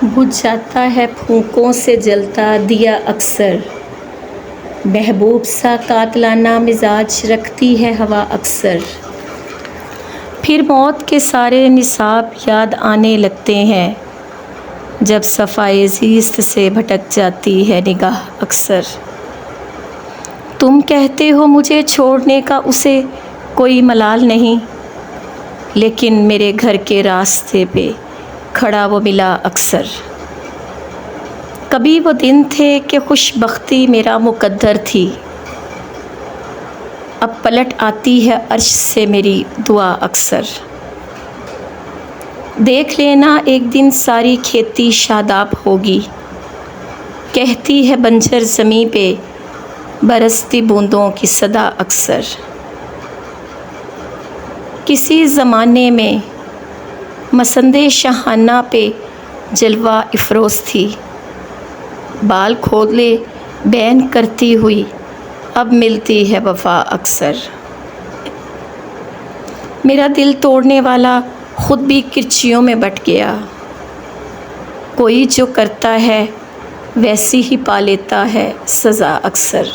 बुझ जाता है फूंकों से जलता दिया अक्सर, महबूब सा कातलाना मिजाज रखती है हवा अक्सर। फिर मौत के सारे निसाब याद आने लगते हैं, जब सफ़ाए ज़ीस्त से भटक जाती है निगाह अक्सर। तुम कहते हो मुझे छोड़ने का उसे कोई मलाल नहीं, लेकिन मेरे घर के रास्ते पे खड़ा वो मिला अक्सर। कभी वो दिन थे कि खुशबख्ती मेरा मुकद्दर थी, अब पलट आती है अर्श से मेरी दुआ अक्सर। देख लेना एक दिन सारी खेती शादाब होगी, कहती है बंजर ज़मीं पे बरसती बूंदों की सदा अक्सर। किसी ज़माने में मसंदे शहाना पे जलवा इफ़रोज़ थी, बाल खोले बैन करती हुई अब मिलती है वफ़ा अक्सर। मेरा दिल तोड़ने वाला ख़ुद भी किरचियों में बट गया, कोई जो करता है वैसी ही पा लेता है सज़ा अक्सर।